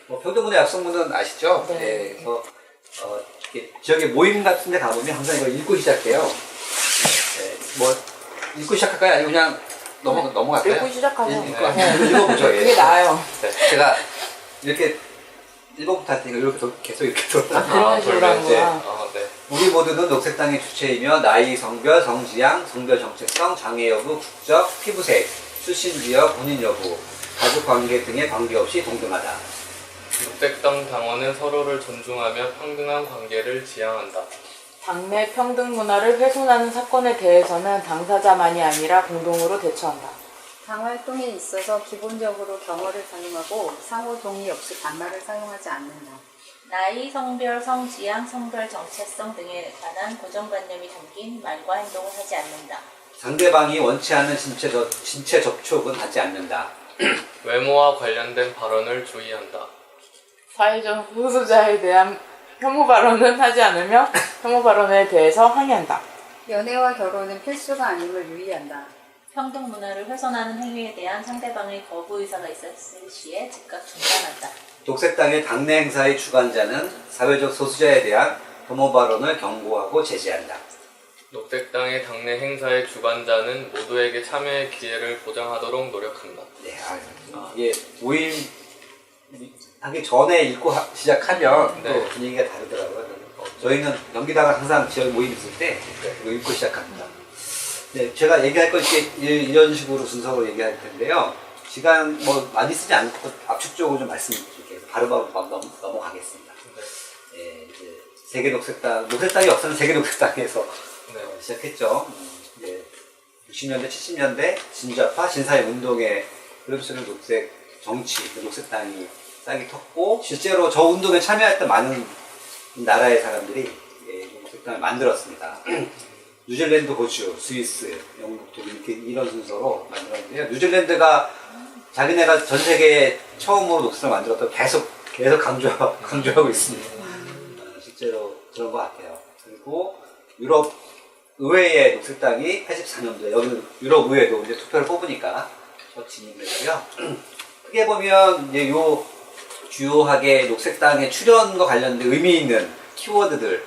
뭐 평등문화 약속문은 아시죠? 네. 네. 그래서 이렇게 지역의 모임 같은 데 가보면 항상 이거 읽고 시작해요. 네. 뭐 읽고 시작할까요? 아니면 그냥 넘어갈까요? 읽고 시작하면 읽어보죠. 예. 그게 나아요. 네. 제가 이렇게 읽어부터 할 테니까 이렇게 계속 이렇게 돌아가요. 그런 식으로 하는 거야. 네. 우리 모두는 녹색당의 주체이며 나이, 성별, 성지향, 성별 정체성, 장애 여부, 국적, 피부색, 출신 지역, 본인 여부, 가족 관계 등에 관계없이 동등하다. 녹색당 당원은 서로를 존중하며 평등한 관계를 지향한다. 당내 평등 문화를 훼손하는 사건에 대해서는 당사자만이 아니라 공동으로 대처한다. 당 활동에 있어서 기본적으로 경어를 사용하고 상호 동의 없이 반말을 사용하지 않는다. 나이, 성별, 성지향, 성별 정체성 등에 관한 고정관념이 담긴 말과 행동을 하지 않는다. 상대방이 원치 않는 신체 접촉은 하지 않는다. 외모와 관련된 발언을 주의한다. 사회적 소수자에 대한 혐오 발언은 하지 않으며 혐오 발언에 대해서 항의한다. 연애와 결혼은 필수가 아님을 유의한다. 평등 문화를 훼손하는 행위에 대한 상대방의 거부 의사가 있었을 시에 즉각 중단한다. 녹색당의 당내 행사의 주관자는 사회적 소수자에 대한 혐오 발언을 경고하고 제지한다. 녹색당의 당내 행사의 주관자는 모두에게 참여의 기회를 보장하도록 노력한다. 네, 이게 모임 하기 전에 읽고 시작하면 네. 또 분위기가 다르더라고요. 저희는 연기다가 항상 지역 모임 있을 때 이거 읽고 시작합니다. 네, 제가 얘기할 거 이런 식으로 순서로 얘기할 텐데요. 시간 뭐 많이 쓰지 않고 압축적으로 좀 말씀드릴게요. 바로바로 넘어가겠습니다. 네, 이제 세계 녹색당의 역사는 세계 녹색당에서 시작했죠. 이제 60년대, 70년대 진좌파 신사회 운동에 흐름쓰는 녹색 정치, 녹색당이 싹이 텄고 실제로 저 운동에 참여했던 많은 나라의 사람들이 녹색당을 만들었습니다. 뉴질랜드, 호주, 스위스, 영국, 독일 이렇게 이런 순서로 만들었는데요. 뉴질랜드가 자기네가 전 세계에 처음으로 녹색을 만들었다고 계속 강조하고 있습니다. 실제로 그런 것 같아요. 그리고 유럽 의회의 녹색당이 84년도에 여기는 유럽 의회도 이제 투표를 뽑으니까 진입을 했고요. 크게 보면 이제 요 주요하게 녹색당의 출연과 관련된 의미 있는 키워드들,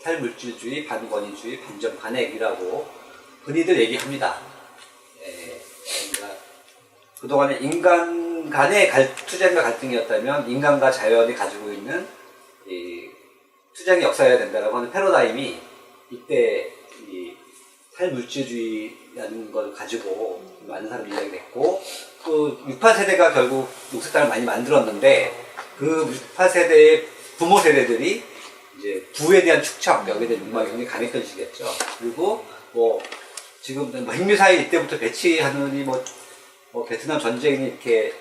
탈물질주의, 반권위주의, 반전, 반핵이라고 흔히들 얘기합니다. 그러니까 그동안에 인간 간의 투쟁과 갈등이었다면 인간과 자연이 가지고 있는 투쟁의 역사여야 된다고 하는 패러다임이 이때 이 탈물질주의라는 걸 가지고 많은 사람이 이야기를 했고 또 68세대가 결국 녹색당을 많이 만들었는데 그 68세대의 부모 세대들이 이제 부에 대한 축적, 여기에 대한 욕망이 굉장히 강했던 시기였죠. 그리고 뭐 지금 핵미사일 이때부터 배치하느니 뭐 베트남 전쟁이 이렇게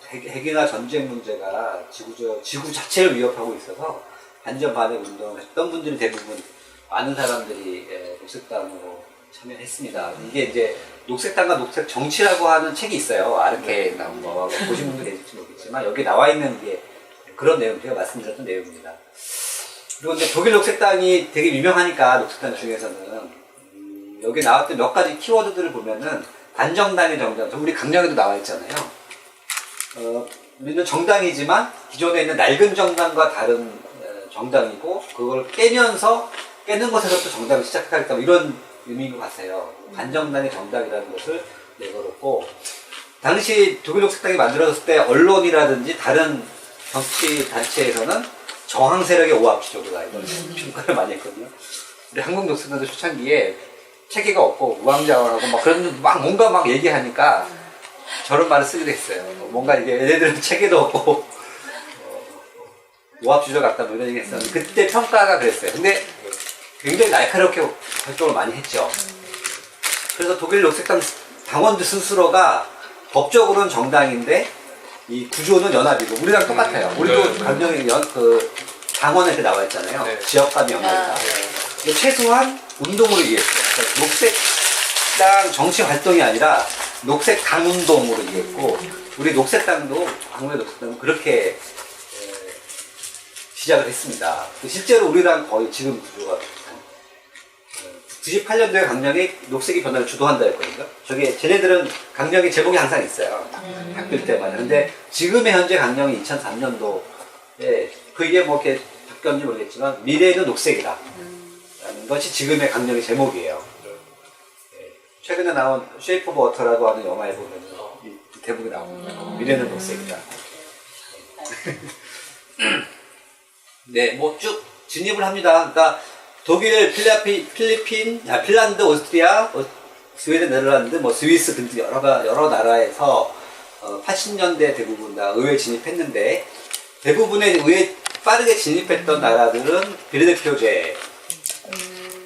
핵이나 전쟁 문제가 지구 자체를 위협하고 있어서 반전 반핵 운동을 했던 분들이 대부분 많은 사람들이 녹색당으로 참여했습니다. 이게 이제 녹색당과 녹색 정치라고 하는 책이 있어요. 아르케 나온 거 보신 분들이 계실지 모르겠지만 여기 나와 있는 게 그런 내용, 제가 말씀드렸던 내용입니다. 그리고 이제 독일 녹색당이 되게 유명하니까 녹색당 중에서는 여기 나왔던 몇 가지 키워드들을 보면은 반정당의 정당, 우리 강령에도 나와 있잖아요. 우리는 정당이지만 기존에 있는 낡은 정당과 다른 정당이고 그걸 깨는 것에서부터 정당을 시작하겠다 이런 의미인 것 같아요. 반정당의 정당이라는 것을 내걸었고 당시 독일 녹색당이 만들어졌을 때 언론이라든지 다른 정치 단체에서는 저항 세력의 오합지졸이다 이런 평가를 많이 했거든요. 우리 한국 녹색당도 초창기에 체계가 없고 우왕좌왕하고 막 그런 뭔가 막 얘기하니까 저런 말을 쓰기도 했어요. 뭔가 이게 얘네들은 체계도 없고 오합지졸 같다 뭐 이런 얘기 했었는데 그때 평가가 그랬어요. 근데 굉장히 날카롭게 활동을 많이 했죠. 그래서 독일 녹색당 당원들 스스로가 법적으로는 정당인데 이 구조는 연합이고 우리랑 똑같아요. 우리도 강령이 당원에 나와 있잖아요. 네. 지역감이 연합이다. 네. 최소한 운동으로 이해했어요. 그러니까 녹색당 정치 활동이 아니라 녹색당 운동으로 이해했고 우리 녹색당도 아무래도 녹색당은 그렇게 시작을 했습니다. 실제로 우리랑 거의 지금 구조가 98년도에 강령이 녹색이 변화를 주도한다 했거든요. 저게 쟤네들은 강령이 제목이 항상 있어요. 바뀔 때마다. 근데 지금의 현재 강령이 2003년도에 그게 뭐 이렇게 바뀌었는지 모르겠지만 미래는 녹색이다 라는 것이 지금의 강령의 제목이에요. 예, 최근에 나온 쉐이프 오브 워터라고 하는 영화에 보면 이 대목이 나옵니다. 미래는 녹색이다. 네, 뭐 쭉 진입을 합니다. 그러니까 독일, 핀란드, 오스트리아, 스웨덴, 네덜란드, 뭐 스위스 등등 여러 나라에서 80년대 대부분 다 의회에 진입했는데 대부분의 의회에 빠르게 진입했던 나라들은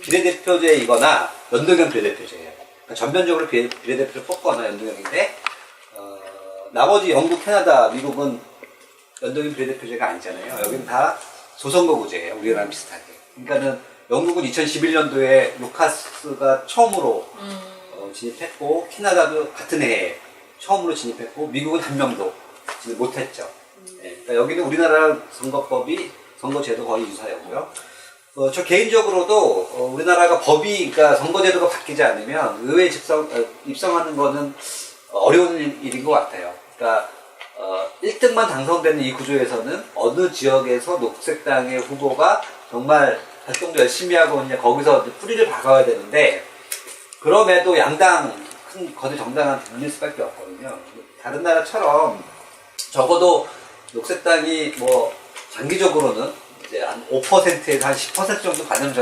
비례대표제이거나 연동형 비례대표제예요. 그러니까 전면적으로 비례대표를 뽑거나 연동형인데 나머지 영국, 캐나다, 미국은 연동형 비례대표제가 아니잖아요. 여기는 다 소선거구제예요. 우리랑 비슷하게. 그러니까는 영국은 2011년도에 루카스가 처음으로 진입했고 캐나다도 같은 해에 처음으로 진입했고 미국은 한 명도 진입 못했죠. 네, 그러니까 여기는 우리나라 선거제도 거의 유사하고요. 저 개인적으로도 우리나라가 그러니까 선거제도가 바뀌지 않으면 의회 입성하는 거는 어려운 일인 것 같아요. 그러니까 1등만 당선되는 이 구조에서는 어느 지역에서 녹색당의 후보가 정말 활동도 열심히 하고 그냥 거기서 뿌리를 박아야 되는데 그럼에도 양당 큰 거대 정당한테 밀릴 수밖에 없거든요. 다른 나라처럼 적어도 녹색당이 뭐 장기적으로는 이제 한 5%에서 한 10% 정도 가면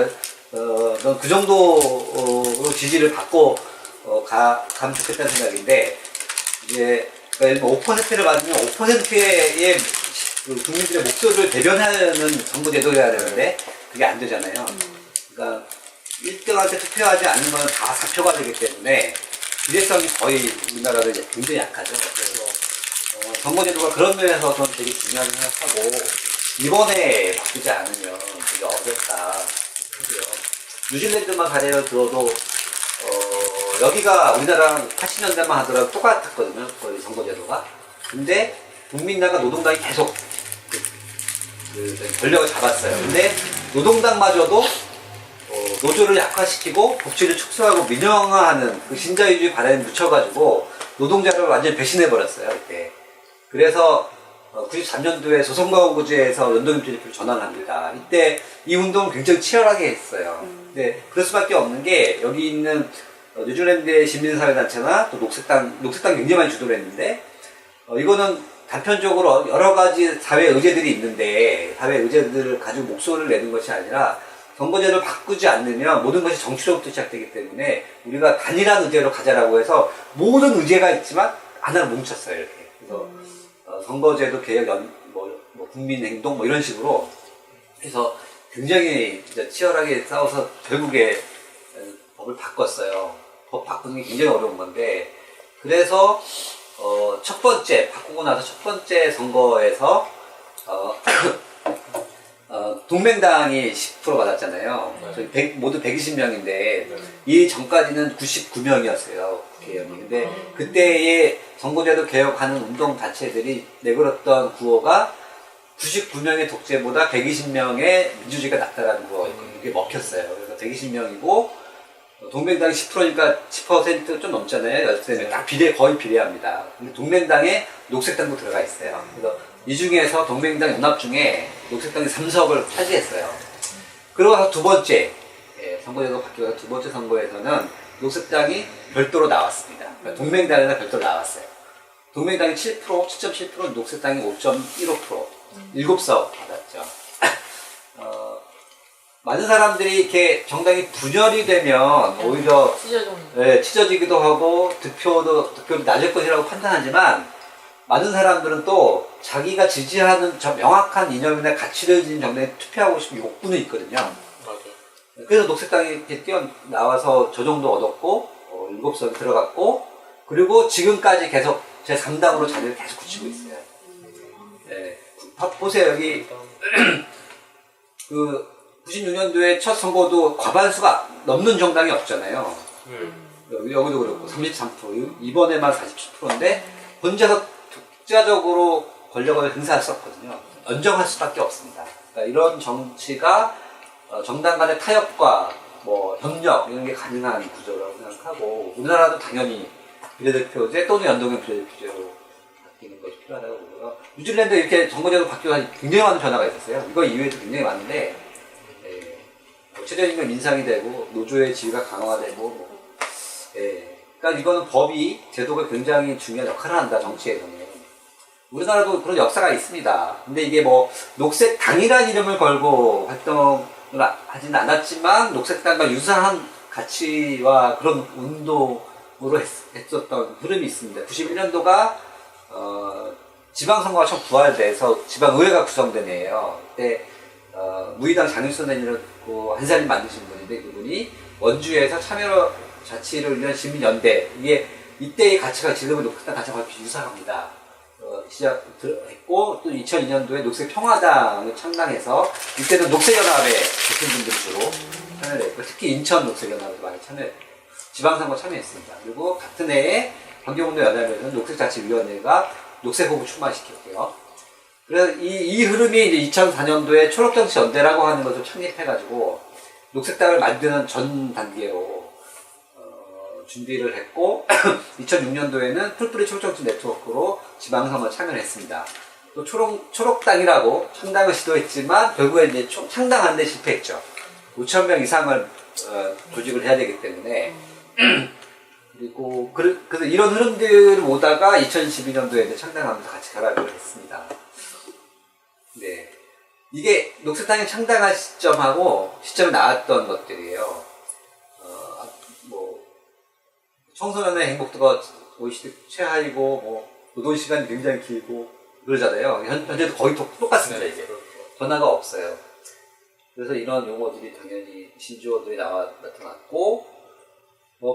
그 정도로 지지를 받고 가면 좋겠다는 생각인데 이제 예를 들면 5%를 받으면 5%의 국민들의 목소리를 대변하는 선거제도여야 되는데 그게 안 되잖아요. 그러니까 1등한테 투표하지 않으면 다 사표가 되기 때문에 비례성이 거의 우리나라는 굉장히 약하죠. 그래서 선거제도가 그런 면에서 저는 되게 중요하다고 생각하고 이번에 바꾸지 않으면 되게 어렵다. 뉴질랜드만 사례를 들어도 여기가 우리나라랑 80년대만 하더라도 똑같았거든요. 거의 선거제도가. 근데 국민당과 노동당이 계속 권력을 잡았어요. 근데 노동당마저도 노조를 약화시키고 복지를 축소하고 민영화하는 그 신자유주의 바람에 묻혀가지고 노동자를 완전히 배신해버렸어요. 그때. 그래서 93년도에 소선거구제에서 연동형 비례표를 전환합니다. 이때 이 운동을 굉장히 치열하게 했어요. 근데 그럴 수밖에 없는 게 여기 있는 뉴질랜드의 시민사회단체나 또 녹색당 굉장히 많이 주도를 했는데 이거는 단편적으로 여러 가지 사회 의제들이 있는데 사회 의제들을 가지고 목소리를 내는 것이 아니라 선거제도를 바꾸지 않으면 모든 것이 정치로부터 시작되기 때문에 우리가 단일한 의제로 가자라고 해서 모든 의제가 있지만 하나를 뭉쳤어요. 이렇게. 그래서 선거제도 개혁, 국민행동 뭐 이런 식으로 해서 굉장히 진짜 치열하게 싸워서 결국에 법을 바꿨어요. 법 바꾸는 게 굉장히 어려운 건데 그래서 첫 번째 바꾸고 나서 첫 번째 선거에서 동맹당이 10% 받았잖아요. 저희 모두 120명인데 이 전까지는 99명이었어요. 국회의원이. 근데 그때의 선거제도 개혁하는 운동 단체들이 내걸었던 구호가 99명의 독재보다 120명의 민주주의가 낫다라는 구호였거든요. 이게 먹혔어요. 그래서 120명이고 동맹당이 10%니까 10% 좀 넘잖아요. 딱 거의 비례합니다. 근데 동맹당에 녹색당도 들어가 있어요. 그래서 이 중에서 동맹당 연합 중에 녹색당이 3석을 차지했어요. 그러고 나서 두 번째 선거제도가 바뀌어서 두 번째 선거에서는 녹색당이 별도로 나왔습니다. 그러니까 동맹당에서 별도로 나왔어요. 동맹당이 7.7%, 녹색당이 5.15%, 7석 받았죠. 많은 사람들이 이렇게 정당이 분열이 되면 오히려 찢어지기도 하고 득표도 낮을 것이라고 판단하지만 많은 사람들은 또 자기가 지지하는 명확한 이념이나 가치를 지닌 정당에 투표하고 싶은 욕구는 있거든요. 맞아요. 그래서 녹색당이 이렇게 뛰어나와서 저 정도 얻었고 7석이 들어갔고 그리고 지금까지 계속 제3당으로 자리를 계속 굳히고 있어요. 네. 보세요. 여기 96년도에 첫 선거도 과반수가 넘는 정당이 없잖아요. 여기도 그렇고 33%, 이번에만 47%인데 혼자서 독자적으로 권력을 행사했었거든요. 연정할 수밖에 없습니다. 그러니까 이런 정치가 정당 간의 타협과 뭐 협력 이런 게 가능한 구조라고 생각하고 우리나라도 당연히 비례대표제 또는 연동형 비례대표제로 바뀌는 것이 필요하다고 보고요. 뉴질랜드 이렇게 정권제도 바뀌어서 굉장히 많은 변화가 있었어요. 이거 이외에도 굉장히 많은데 뭐 최저임금 인상이 되고 노조의 지위가 강화되고 그러니까 이거는 법이 제도가 굉장히 중요한 역할을 한다 정치에서는. 우리나라도 그런 역사가 있습니다. 근데 이게 뭐 녹색당이라는 이름을 걸고 활동을 하지는 않았지만 녹색당과 유사한 가치와 그런 운동으로 했었던 흐름이 있습니다. 91년도가 지방선거가 처음 부활돼서 지방의회가 구성된 해예요. 그때 무의당 장윤선 의원이라고 한살림 만드신 분인데 그분이 원주에서 참여자치를 위한 시민연대 이게 이때의 가치가 지금의 녹색당 가치와 거의 유사합니다. 시작했고 또 2002년도에 녹색평화당을 창당해서 이때는 녹색연합에 계신 분들이 주로 참여를 했고 특히 인천 녹색연합도 많이 지방선거 참여했습니다. 그리고 같은 해에 환경운동 연합에서는 녹색자치위원회가 녹색호흡을 출마시켰고요. 그래서 이 흐름이 이제 2004년도에 초록정치연대라고 하는 것을 창립해가지고 녹색당을 만드는 전 단계로 준비를 했고 2006년도에는 풀뿌리 초록정치 네트워크로 지방선거 참여를 했습니다. 또 초록당이라고 창당을 시도했지만 결국에 이제 창당하는 데 실패했죠. 5,000명 이상을 조직을 해야 되기 때문에 그리고 그래서 이런 흐름들을 오다가 2012년도에 창당하면서 같이 가라앉을 했습니다. 네, 이게 녹색당이 창당한 시점에 나왔던 것들이에요. 청소년의 행복도가 OECD 최하이고 뭐 노동시간이 굉장히 길고 그러잖아요. 현재도 거의 똑같습니다. 이제 변화가 없어요. 그래서 이런 용어들이 당연히 신조어들이 나타났고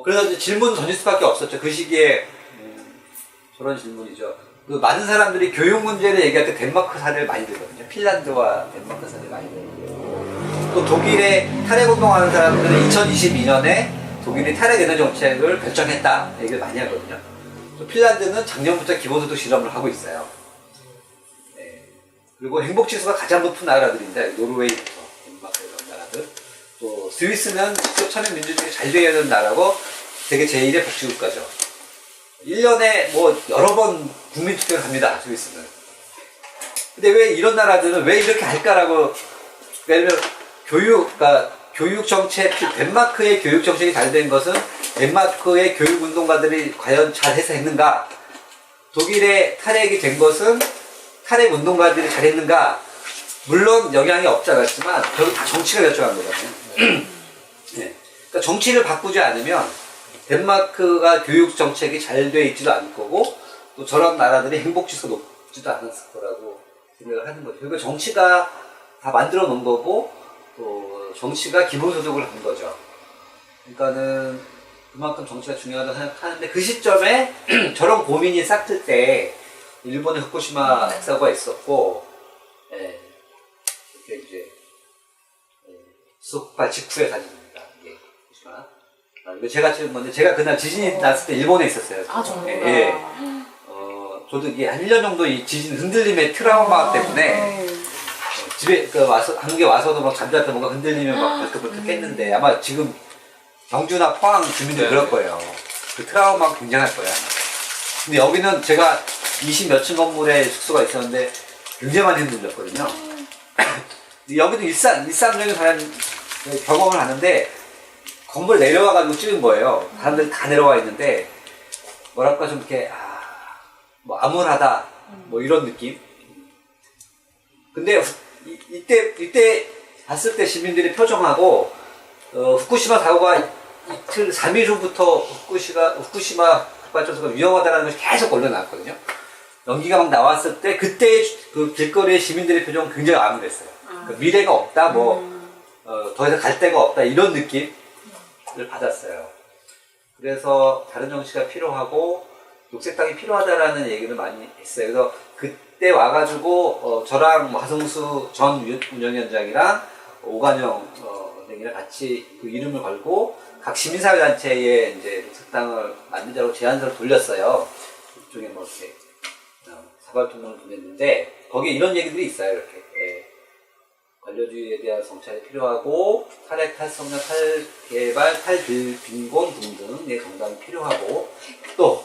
그래서 이제 질문을 던질 수밖에 없었죠. 그 시기에 저런 질문이죠. 그 많은 사람들이 교육 문제를 얘기할 때 덴마크 사례를 많이 들거든요. 핀란드와 덴마크 사례를 많이 들고요. 또 독일에 탈핵운동하는 사람들은 2022년에 독일이 탈핵 에너지 정책을 결정했다 얘기를 많이 하거든요. 또 핀란드는 작년부터 기본소득 실험을 하고 있어요. 네. 그리고 행복지수가 가장 높은 나라들인데 노르웨이부터 덴마크 이런 나라들. 또 스위스는 직접 참여 민주주의가 잘 되어야 되는 나라고 세계 제1의 복지국가죠. 1년에 뭐 여러 번 국민투표를 합니다. 스위스는. 근데 왜 이런 나라들은 왜 이렇게 할까라고 예를 들면 교육 정책, 덴마크의 교육 정책이 잘 된 것은 덴마크의 교육 운동가들이 과연 잘해서 했는가? 독일의 탈핵이 된 것은 탈핵 운동가들이 잘했는가? 물론 영향이 없지 않았지만 결국 다 정치가 결정한 거잖아요. 네. 그러니까 정치를 바꾸지 않으면 덴마크가 교육 정책이 잘 돼 있지도 않을 거고 또 저런 나라들이 행복지수가 높지도 않았을 거라고 생각을 하는 거죠. 그러니까 정치가 다 만들어 놓은 거고 또 정치가 기본소득을 한 거죠. 그러니까는 그만큼 정치가 중요하다고 생각하는데 그 시점에 저런 고민이 싹틀 때 일본의 후쿠시마 핵사고가 있었고 이렇게 이제 수소폭발 직후의 사진입니다. 이게 후쿠시마. 이거 제가 찍은 건데 제가 그날 지진이 났을 때 일본에 있었어요. 아 정말. 저도 이게 한 1년 정도 이 지진 흔들림의 트라우마 때문에 집에 한국에 와서도 막 잠잘 때 뭔가 흔들리면 막 벌떡벌떡 깼는데 아마 지금 경주나 포항 주민들 그럴 거예요. 그 트라우마가 굉장할 거야. 근데 여기는 제가 20 몇 층 건물에 숙소가 있었는데 굉장히 많이 흔들렸거든요. 여기도 일상적인 사람 경험을 하는데 건물 내려와가지고 찍은 거예요. 사람들이 다 내려와 있는데 뭐랄까 좀 이렇게 뭐 암울하다 뭐 이런 느낌. 근데 이때 봤을 때 시민들의 표정하고 후쿠시마 사고가 이틀 3일 후부터 후쿠시마核발전소가 위험하다는 것이 계속 올려놨거든요. 연기가 막 나왔을 때 그때 그 길거리의 시민들의 표정은 굉장히 암울했어요. 그러니까 미래가 없다, 더 이상 갈 데가 없다 이런 느낌을 받았어요. 그래서 다른 정치가 필요하고 녹색당이 필요하다라는 얘기를 많이 했어요. 그래서 그때 와가지고 저랑 하성수 전 운영위원장이랑 오관영 등이랑 같이 그 이름을 걸고 각 시민사회단체에 이제 녹색당을 만들자고 제안서를 돌렸어요. 일종의 뭐 이렇게 사과통문을 보냈는데 거기에 이런 얘기들이 있어요. 이렇게 반려주의에 대한 성찰이 필요하고 탈핵, 탈성장, 탈개발, 탈빈곤 등등의 정당이 필요하고 또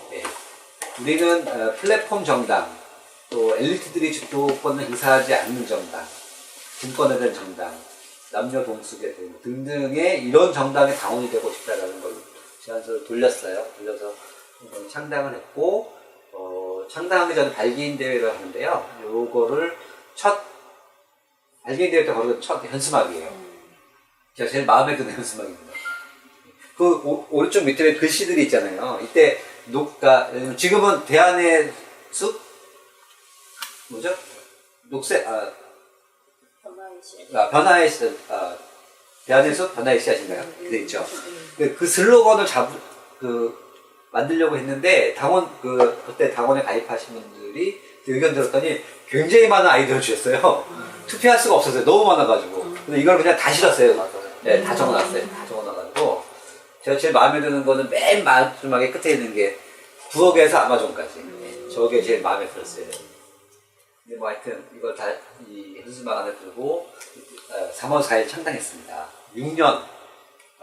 우리는 플랫폼 정당, 또 엘리트들이 주도권을 행사하지 않는 정당, 분권에 대한 정당, 남녀 동숙에 대한 등등의 이런 정당의 당원이 되고 싶다라는 걸 제안서를 돌렸어요. 돌려서 창당을 했고 창당하기 전에 발기인 대회를 하는데요. 요거를 발기인 대회 때 거는 첫 현수막이에요. 제가 제일 마음에 드는 현수막입니다. 그 오른쪽 밑에 글씨들이 있잖아요. 이때 지금은 대안의 숲 뭐죠? 녹색 변화의 씨 대안의 숲 변화의 씨앗인가요? 네 있죠. 그 슬로건을 만들려고 했는데 그때 당원에 가입하신 분들이 의견 들었더니 굉장히 많은 아이디어를 주셨어요. 투표할 수가 없었어요. 너무 많아가지고. 근데 이걸 그냥 다 실었어요. 네, 다 적어놨어요. 다 적어놔가지고 제가 제일 마음에 드는 거는 맨 마지막에 끝에 있는 게 부엌에서 아마존까지. 저게 제일 마음에 들었어요. 근데 뭐 하여튼 이걸 다 이 현수막 안에 들고 3월 4일 창당했습니다. 6년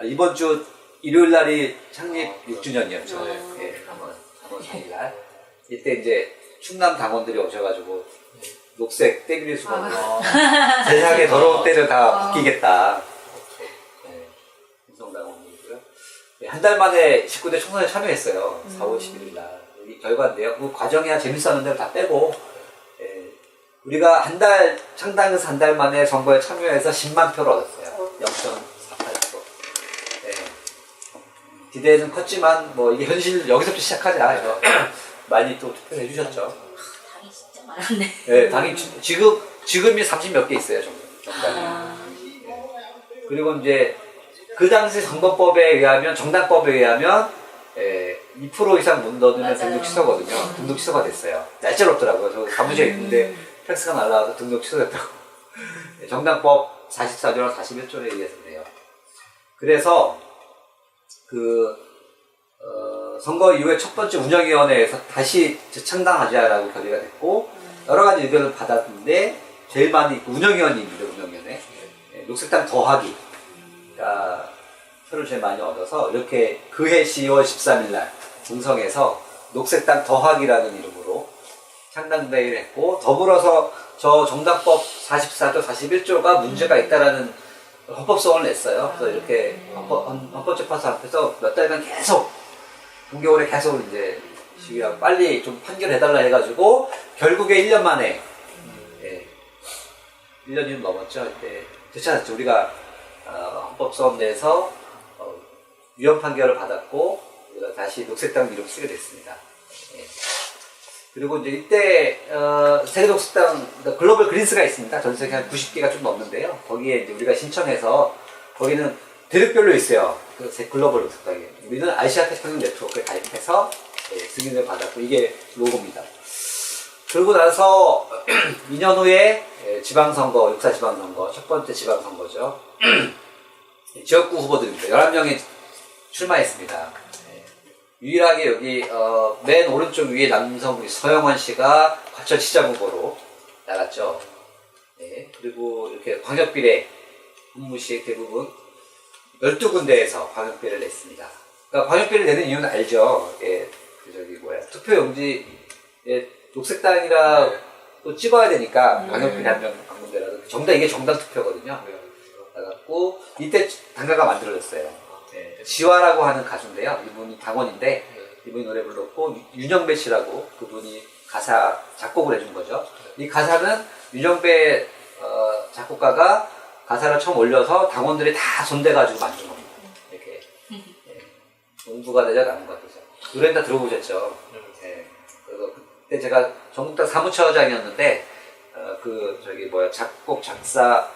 이번 주 일요일 날이 창립 6주년이었죠. 네, 3월 4일 날. 이때 이제 충남 당원들이 오셔가지고 녹색 떼비를 수건으로 세상에 더러운 때를 다 벗기겠다. 민성당원이고요. 한 달 만에 19대 총선에 참여했어요. 4월 11일 날. 이 결과인데요. 그 과정이야 재밌었는데 다 빼고 우리가 창당해서 한 달 만에 선거에 참여해서 10만 표를 얻었어요. 0.48%. 기대는 컸지만 뭐 이게 현실 여기서부터 시작하자. 많이 또 투표를 해주셨죠. 당이 진짜 많았네. 네, 당이 지금이 30몇 개 있어요, 정당이. 그리고 이제 그 당시 선거법에 의하면 정당법에 의하면 2% 이상 못 넣으면 등록 취소거든요. 등록 취소가 됐어요. 날짜롭더라고요. 저 사무실에 있는데 팩스가 날라와서 등록 취소됐다고. 정당법 44조랑 41조에 의해서 그래요. 그래서 선거 이후에 첫 번째 운영위원회에서 다시 재창당하자라고 결의가 됐고 여러 가지 의견을 받았는데 제일 많이 운영위원님입니다. 운영위원회. 녹색당 더하기 표를 제일 많이 얻어서 이렇게 그해 10월 13일 날 공성에서 녹색당 더하기라는 이름으로 창당대회를 했고 더불어서 저 정당법 44조, 41조가 문제가 있다라는 헌법소원을 냈어요. 그래서 이렇게 헌법재판소 앞에서 몇 달간 계속 동겨울에 계속 이제 시위하고 빨리 좀 판결해달라 해가지고 결국에 1년 만에 1년이 좀 넘었죠. 이때 되찾았죠. 우리가 헌법소원 내서 위헌 판결을 받았고 우리가 다시 녹색당 이름 쓰게 됐습니다. 그리고 이제 이때 세계 녹색당 글로벌 그린스가 있습니다. 전 세계 한 90개가 좀 넘는데요. 거기에 이제 우리가 신청해서 거기는 대륙별로 있어요. 그 글로벌 녹색당이. 우리는 아시아 태평양 네트워크에 가입해서 승인을 받았고 이게 로고입니다. 그러고 나서 2년 후에 지방선거, 육사 지방선거, 첫 번째 지방선거죠. 지역구 후보들입니다. 11명이 출마했습니다. 유일하게 여기 맨 오른쪽 위에 남성분이 서영원 씨가 과천시장 후보로 나갔죠. 그리고 이렇게 광역비례 분무시 대부분 12군데에서 광역비례를 냈습니다. 그러니까 광역비례를 내는 이유는 알죠. 투표용지에 녹색당이라 또 찍어야 되니까 광역비례 한 명 방문대라도 이게 정당 투표거든요. 나갔고 이때 당가가 만들어졌어요. 지화라고 하는 가수인데요. 이분이 당원인데 이분이 노래 불렀고 윤영배 씨라고 그분이 가사 작곡을 해준 거죠. 이 가사는 윤영배 작곡가가 가사를 처음 올려서 당원들이 다 손대가지고 만든 겁니다. 이렇게 공부가 되자 나는 것 같아서 노래는 다 들어보셨죠. 그래서 그때 제가 전국당 사무처장이었는데 작곡 작사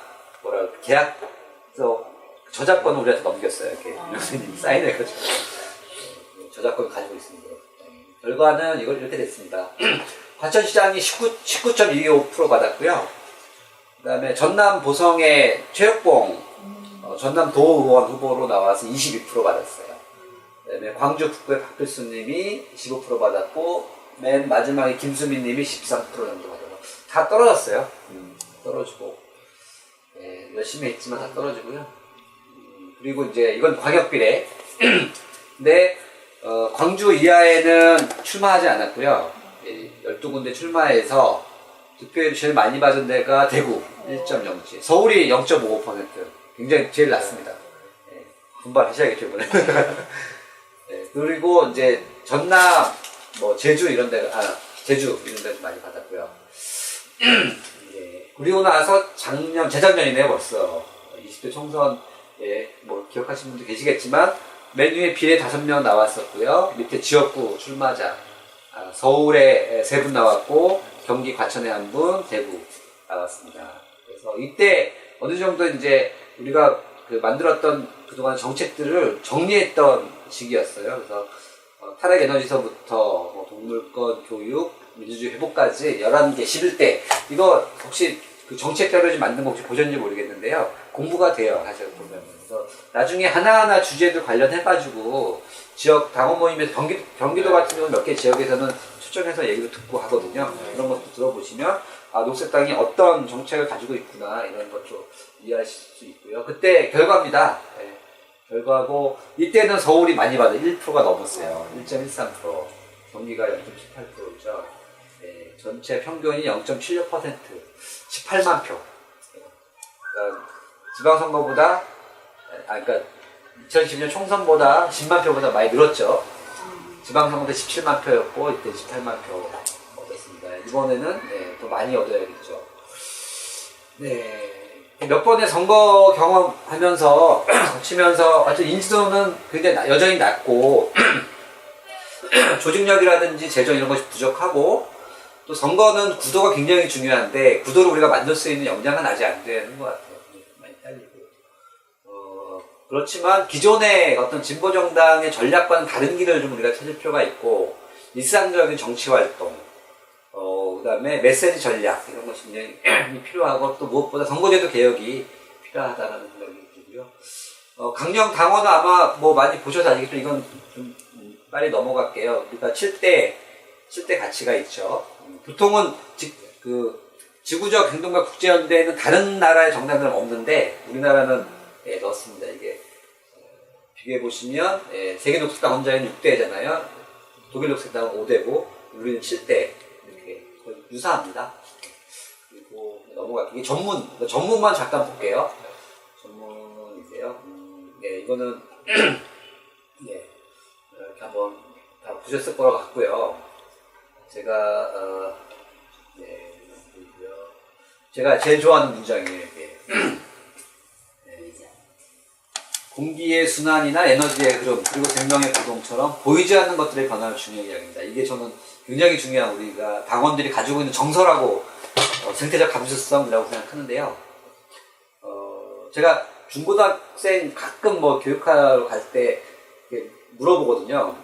계약서 저작권을 우리한테 넘겼어요. 이렇게 선생님이 사인해가지고 저작권 가지고 있습니다. 결과는 이렇게 됐습니다. 과천시장이 19.25% 받았고요. 그 다음에 전남 보성의 최혁봉 전남 도의원 후보로 나와서 22% 받았어요. 그 다음에 광주 북구의 박필수님이 15% 받았고 맨 마지막에 김수민님이 13% 정도 받아서 다 떨어졌어요. 떨어지고 예, 열심히 했지만 다 떨어지고요. 그리고 이제 이건 광역비례. 근데 광주 이하에는 출마하지 않았고요. 12군데 출마해서 득표율이 제일 많이 받은 데가 대구 1.07, 서울이 0.55%, 굉장히 제일 낮습니다. 예, 분발하셔야겠죠, 이번에. 예, 그리고 이제 전남, 뭐 제주 이런 데가, 제주 이런 데도 많이 받았고요. 예, 그리고 나서 재작년이네요, 벌써. 20대 총선, 예, 뭐 기억하시는 분도 계시겠지만, 맨 위에 비례 5명 나왔었고요. 밑에 지역구 출마자, 서울에 3분 나왔고, 경기 과천에 1분, 대구 나왔습니다. 그래서 이때 어느 정도 이제 우리가 만들었던 그동안 정책들을 정리했던 시기였어요. 그래서 탈핵 에너지서부터 뭐 동물권, 교육, 민주주의 회복까지 11개, 11대. 이거 혹시 그 정책자료 만든 거 혹시 보셨는지 모르겠는데요. 공부가 돼요, 사실 보면. 그래서 나중에 하나하나 주제들 관련해가지고 지역 당원 모임에서 경기도 같은 경우 몇 개 지역에서는 초청해서 얘기를 듣고 하거든요. 그런 것도 들어보시면 녹색당이 어떤 정책을 가지고 있구나 이런 것도 이해하실 수 있고요. 그때 결과입니다. 네. 결과고 이때는 서울이 많이 받아요. 1%가 넘었어요. 1.13%. 경기가 0.18%죠. 네. 전체 평균이 0.76%. 18만 표. 그러니까 지방선거보다 그러니까 2010년 총선보다 10만 표보다 많이 늘었죠. 지방선거 때 17만 표였고 이때 18만 표 얻었습니다. 이번에는 네, 더 많이 얻어야겠죠. 네, 몇 번의 선거 경험하면서 거치면서 어쨌든 인지도는 굉장히 여전히 낮고 조직력이라든지 재정 이런 것이 부족하고 또 선거는 구도가 굉장히 중요한데 구도를 우리가 만들 수 있는 역량은 아직 안 되는 것 같아요. 많이 딸리고. 그렇지만 기존의 어떤 진보정당의 전략과는 다른 길을 좀 우리가 찾을 필요가 있고 일상적인 정치활동, 그 다음에 메시지 전략 이런 것이 굉장히 필요하고 또 무엇보다 선거제도 개혁이 필요하다는 생각이 들고요. 강령 당원은 아마 뭐 많이 보셔서 아시겠지만 이건 좀 빨리 넘어갈게요. 그러니까 7대 가치가 있죠. 보통은 지구적 행동과 국제연대에는 다른 나라의 정당들은 없는데 우리나라는 넣었습니다. 이게 비교해 보시면 세계 녹색당 혼자는 6대잖아요. 독일 녹색당은 5대고 우리는 7대 이렇게 거의 유사합니다. 그리고 넘어갈게요. 이게 전문만 잠깐 볼게요. 전문인데요. 네, 이거는 네, 이렇게 한번 다 보셨을 거라고 같고요. 제가 제가 제일 좋아하는 문장이에요. 이게. 공기의 순환이나 에너지의 흐름 그리고 생명의 구동처럼 보이지 않는 것들의 변화를 중요하게 여깁니다. 이게 저는 굉장히 중요한 우리가 당원들이 가지고 있는 정서라고 생태적 감수성이라고 생각하는데요. 제가 중고등학생 가끔 뭐 교육하러 갈 때 물어보거든요.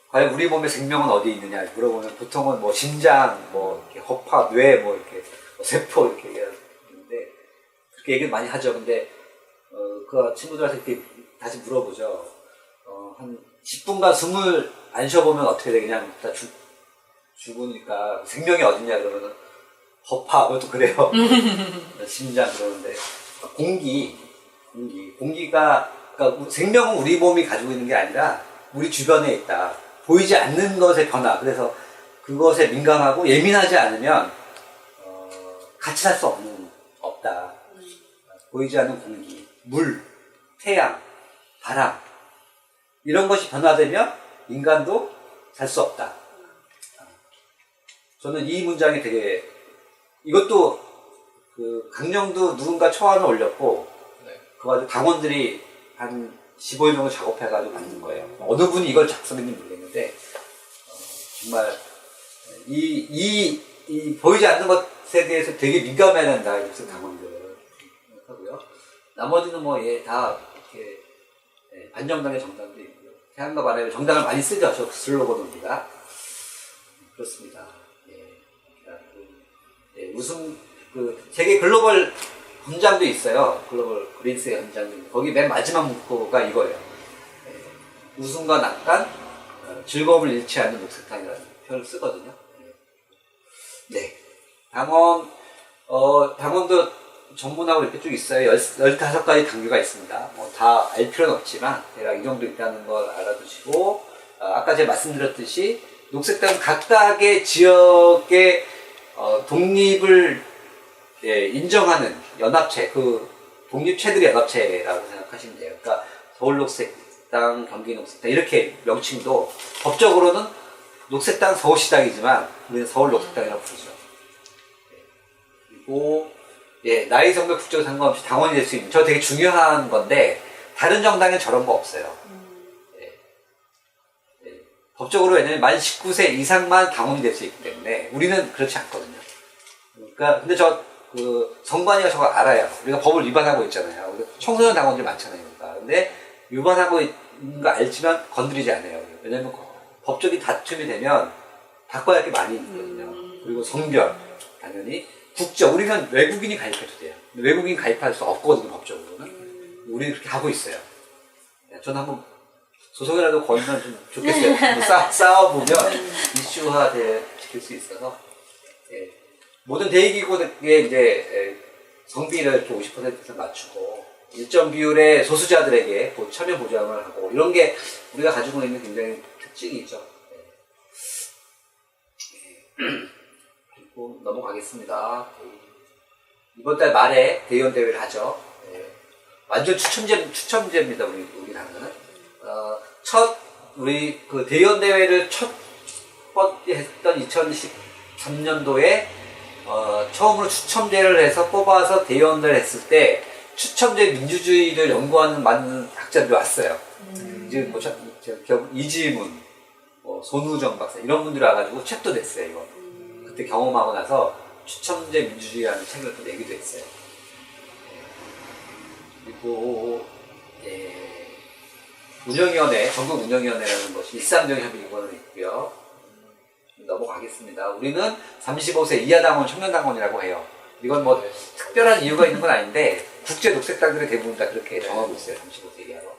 과연 우리 몸의 생명은 어디 있느냐 물어보면 보통은 뭐 심장, 뭐 이렇게 허파, 뇌, 뭐 이렇게 세포 이렇게 얘기하는데 그렇게 얘기를 많이 하죠. 근데 그 친구들한테 이렇게 다시 물어보죠. 한 10분간 숨을 안 쉬어보면 어떻게 되겠냐. 다 죽으니까 생명이 어딨냐 그러면은 허파, 그것도 그래요. 심장 그러는데 공기가 그러니까 생명은 우리 몸이 가지고 있는 게 아니라 우리 주변에 있다. 보이지 않는 것의 변화. 그래서 그것에 민감하고 예민하지 않으면 같이 살 수 없다. 보이지 않는 공기, 물, 태양, 바람 이런 것이 변화되면 인간도 살 수 없다. 저는 이 문장이 되게 이것도 강령도 누군가 초안을 올렸고 그거 가지고 당원들이 한 15일 정도 작업해가지고 만든 거예요. 어느 분이 이걸 작성했는지 모르겠는데 정말 이 보이지 않는 것에 대해서 되게 민감해야 된다. 이렇게 당원들 생각하고요. 나머지는 뭐 다 이렇게 반정당의 정당도 있고요. 태양과 바람의 정당을 많이 쓰죠. 저 슬로건입니다. 그렇습니다. 무슨 세계 글로벌 현장도 있어요. 글로벌 그린스의 현장도 거기 맨 마지막 문구가 이거예요. 웃음과 낙관, 즐거움을 잃지 않는 녹색당이라는 표현을 쓰거든요. 네. 당원도 정문하고 이렇게 쭉 있어요. 15가지 당규가 있습니다. 뭐 다 알 필요는 없지만 대략 이 정도 있다는 걸 알아두시고, 아까 제가 말씀드렸듯이 녹색당은 각각의 지역의 독립을 인정하는 연합체, 그 독립체들의 연합체라고 생각하시면 돼요. 그러니까 서울녹색당, 경기녹색당 이렇게 명칭도 법적으로는 녹색당 서울시당이지만 우리는 서울녹색당이라고 부르죠. 그리고 나이, 성별, 국적 상관없이 당원이 될 수 있는, 저 되게 중요한 건데 다른 정당엔 저런 거 없어요. 법적으로 왜냐면 만 19세 이상만 당원이 될 수 있기 때문에 우리는 그렇지 않거든요. 그러니까 근데 정관이가 저거 알아요. 우리가 법을 위반하고 있잖아요. 청소년 당원들 많잖아요. 그러니까. 근데 위반하고 있는 거 알지만 건드리지 않아요. 왜냐면 법적인 다툼이 되면 바꿔야 할 게 많이 있거든요. 그리고 성별, 당연히 국적, 우리는 외국인이 가입해도 돼요. 외국인 가입할 수 없거든요, 법적으로는. 우리는 그렇게 하고 있어요. 저는 한번 소송이라도 걸면 좀 좋겠어요. 싸워보면 이슈화 시킬 수 있어서. 모든 대의기구에 이제 성비를 이렇게 50%에서 맞추고 일정 비율의 소수자들에게 참여 보장을 하고, 이런 게 우리가 가지고 있는 굉장히 특징이죠. 그리고 넘어가겠습니다. 이번 달 말에 대의원 대회를 하죠. 완전 추첨제입니다. 우리 당은. 우리 그 대의원 대회를 첫 번째 했던 2013년도에 처음으로 추첨제를 해서 뽑아서 대의원을 했을 때 추첨제 민주주의를 연구하는 많은 학자들이 왔어요. 지금 이지문, 손우정 박사 이런 분들이 와가지고 책도 냈어요. 이거 그때 경험하고 나서 추첨제 민주주의라는 책을 또 내기도 했어요. 그리고 운영위원회, 전국 운영위원회라는 것이 일상정협의원은 있고요. 넘어가겠습니다. 우리는 35세 이하 당원, 청년당원이라고 해요. 이건 뭐 특별한 이유가 있는 건 아닌데 국제 녹색당들이 대부분 다 그렇게 정하고 있어요. 35세 이하로.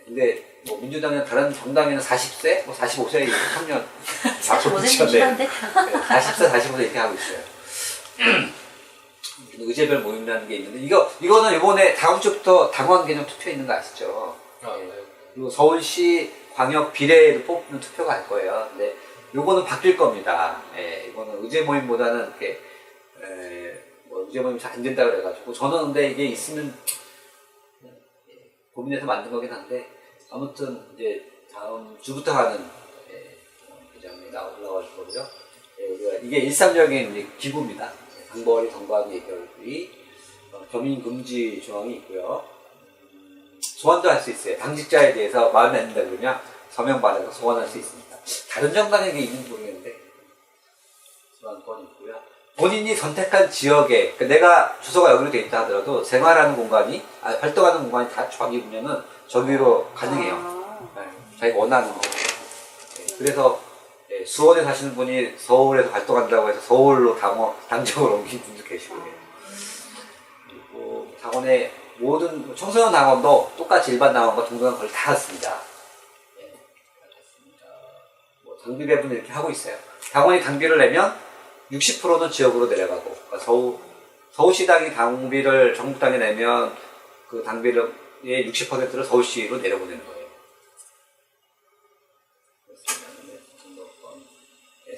근데 뭐 민주당이나 다른 정당에는 40세, 뭐 45세 청년 45세 40세, 45세 이렇게 하고 있어요. 의제별 모임이라는 게 있는데 이거는 이번에 다음 주부터 당원 개정 투표 있는 거 아시죠? 그리고 서울시 광역 비례를 뽑는 투표가 할 거예요. 근데 요거는 바뀔 겁니다. 이거는 의제 모임보다는 이렇게 뭐 의제 모임 잘 안 된다고 그래가지고 저는 근데 이게 있으면 고민해서 만든 거긴 한데 아무튼 이제 다음 주부터 하는 개정이 올라갈 거고요. 이게 일상적인 이제 기구입니다. 당벌이, 선거하기, 결의, 겸임 금지 조항이 있고요. 소환도 할 수 있어요. 당직자에 대해서 마음에 안 든다 그러면 서명 받아서 소환할 수 있습니다. 다른 정당에게 있는지 모르겠는데 소환권이 있고요. 본인이 선택한 지역에, 그러니까 내가 주소가 여기로 돼 있다 하더라도 생활하는 공간이, 활동하는 공간이 다 저기면 저기로 가능해요. 자기가 원하는 거. 그래서 수원에 사시는 분이 서울에서 활동한다고 해서 서울로 당적으로 옮긴 분도 계시고요. 그리고 당원의 모든 청소년 당원도 똑같이 일반 당원과 동등한 권리 다 갖습니다. 뭐 당비 배분 이렇게 하고 있어요. 당원이 당비를 내면 60%는 지역으로 내려가고, 그러니까 서울시당이 당비를 전국당에 내면 그 당비의 60%를 서울시로 내려보내는 거예요.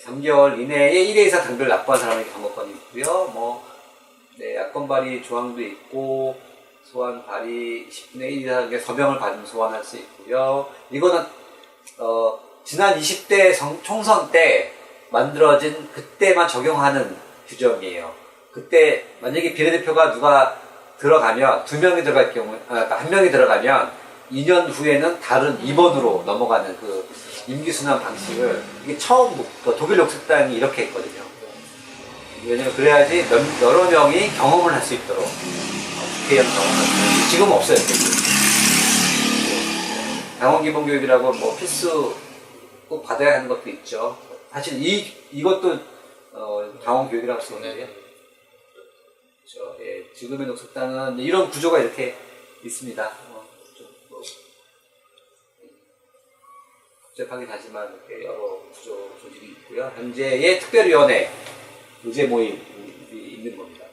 3개월 이내에 1회 이상 당비를 납부한 사람에게 선거권이 있고요. 야권 발의 조항도 있고, 소환 발의 10분의 1 이상의 서명을 받으면 소환할 수 있고요. 이거는 지난 20대 총선 때 만들어진 그때만 적용하는 규정이에요. 그때 만약에 비례대표가 누가 들어가면 2명이 들어갈 경우, 1명이 들어가면 2년 후에는 다른 2번으로 넘어가는 그 임기순환 방식을, 이게 처음 독일 녹색당이 이렇게 했거든요. 왜냐면 그래야지 여러 명이 경험을 할 수 있도록, 국회의원 경험을 할 수 있도록. 지금은 없어요. 당원기본교육이라고 뭐 필수 꼭 받아야 하는 것도 있죠. 사실 이것도 당원교육이라고 할 수 있는데요. 그렇죠. 지금의 녹색당은 이런 구조가 이렇게 있습니다. 복잡하긴 하지만 이렇게 여러 구조 조직이 있고요. 현재의 특별위원회 의제 모임이 있는 겁니다.